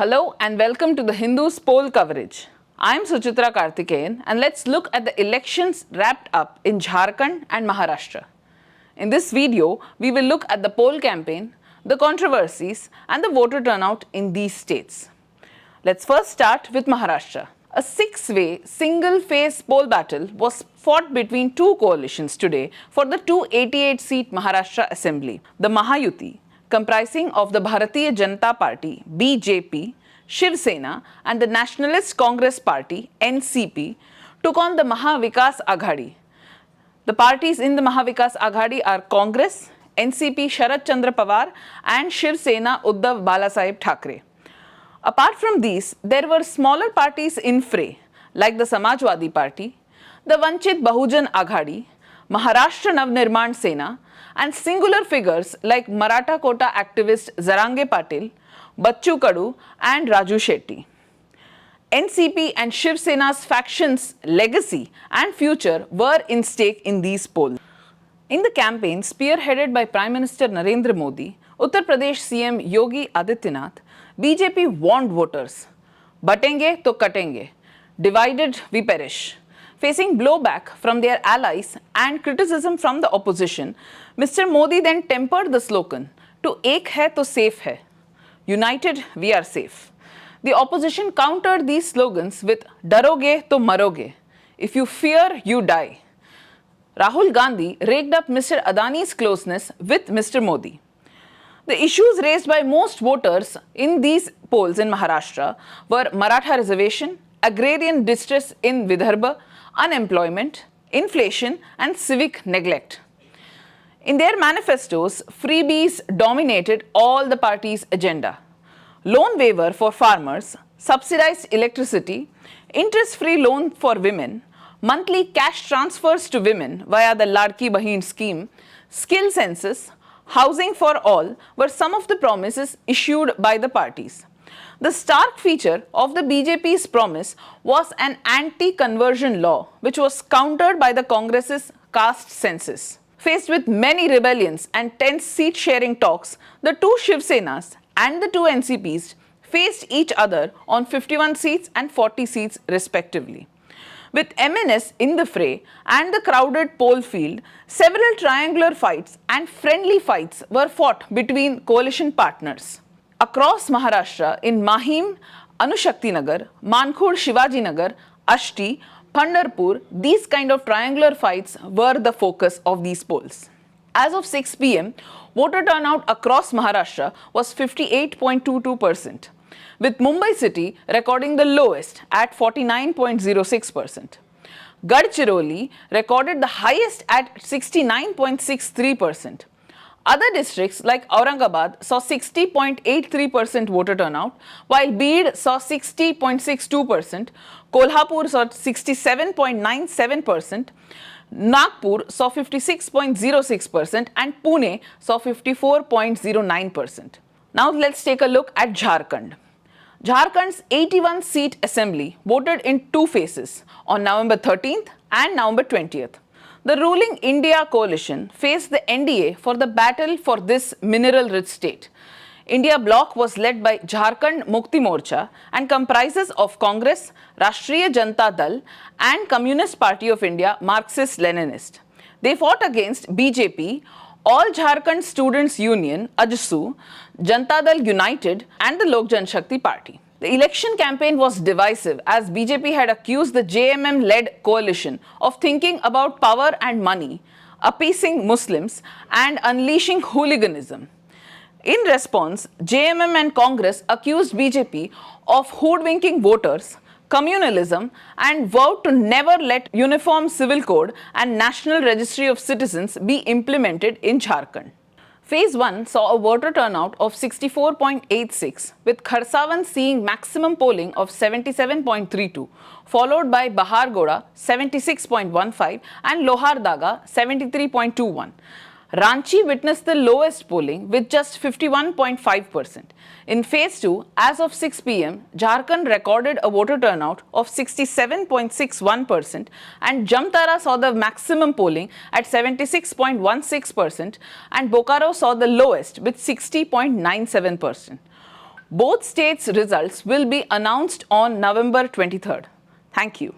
Hello and welcome to the Hindu's poll coverage. I am Suchitra Karthikeyan and let's look at the elections wrapped up in Jharkhand and Maharashtra. In this video, we will look at the poll campaign, the controversies and the voter turnout in these states. Let's first start with Maharashtra. A six-way, single-phase poll battle was fought between two coalitions today for the 288-seat Maharashtra Assembly. The Mahayuti, comprising of the Bharatiya Janata Party (BJP), Shiv Sena and the Nationalist Congress Party (NCP), took on the Mahavikas Aghadi. The parties in the Mahavikas Aghadi are Congress, NCP Sharad Chandra Pawar and Shiv Sena Uddhav Balasaheb Thackeray. Apart from these, there were smaller parties in fray like the Samajwadi Party, the Vanchit Bahujan Aghadi, Maharashtra Navnirman Sena and singular figures like Maratha Kota activist Zarange Patil, Bachchu Kadu and Raju Shetty. NCP and Shiv Sena's factions' legacy and future were in stake in these polls. In the campaign spearheaded by Prime Minister Narendra Modi, Uttar Pradesh CM Yogi Adityanath, BJP warned voters, "Batenge to katenge, divided we perish." Facing blowback from their allies and criticism from the opposition, Mr. Modi then tempered the slogan to "Ek hai to safe hai," united we are safe. The opposition countered these slogans with "Daroge to maroge, if you fear you die." Rahul Gandhi raked up Mr. Adani's closeness with Mr. Modi. The issues raised by most voters in these polls in Maharashtra were Maratha reservation, agrarian distress in Vidarbha, unemployment, inflation and civic neglect. In their manifestos, freebies dominated all the parties' agenda. Loan waiver for farmers, subsidized electricity, interest-free loan for women, monthly cash transfers to women via the Ladki Bahin scheme, skill census, housing for all were some of the promises issued by the parties. The stark feature of the BJP's promise was an anti-conversion law, which was countered by the Congress's caste census. Faced with many rebellions and tense seat-sharing talks, the two Shiv Senas and the two NCPs faced each other on 51 seats and 40 seats respectively. With MNS in the fray and the crowded poll field, several triangular fights and friendly fights were fought between coalition partners. Across Maharashtra, in Mahim, Anushakti Nagar, Mankhurd Shivaji Nagar, Ashti, Pandharpur, these kind of triangular fights were the focus of these polls. As of 6 p.m., voter turnout across Maharashtra was 58.22%, with Mumbai city recording the lowest at 49.06%. Gadchiroli recorded the highest at 69.63%. Other districts like Aurangabad saw 60.83% voter turnout, while Beed saw 60.62%, Kolhapur saw 67.97%, Nagpur saw 56.06% and Pune saw 54.09%. Now let's take a look at Jharkhand. Jharkhand's 81-seat assembly voted in two phases on November 13th and November 20th. The ruling India coalition faced the NDA for the battle for this mineral-rich state. India bloc was led by Jharkhand Mukti Morcha and comprises of Congress, Rashtriya Janata Dal and Communist Party of India Marxist-Leninist. They fought against BJP, All Jharkhand Students Union (AJSU), Janata Dal United and the Lok Janshakti Party. The election campaign was divisive as BJP had accused the JMM-led coalition of thinking about power and money, appeasing Muslims and unleashing hooliganism. In response, JMM and Congress accused BJP of hoodwinking voters, communalism and vowed to never let Uniform Civil Code and National Registry of Citizens be implemented in Jharkhand. Phase 1 saw a voter turnout of 64.86, with Kharsavan seeing maximum polling of 77.32, followed by Bahargoda 76.15 and Lohardaga 73.21. Ranchi witnessed the lowest polling with just 51.5%. In Phase 2, as of 6 p.m., Jharkhand recorded a voter turnout of 67.61% and Jamtara saw the maximum polling at 76.16% and Bokaro saw the lowest with 60.97%. Both states' results will be announced on November 23rd. Thank you.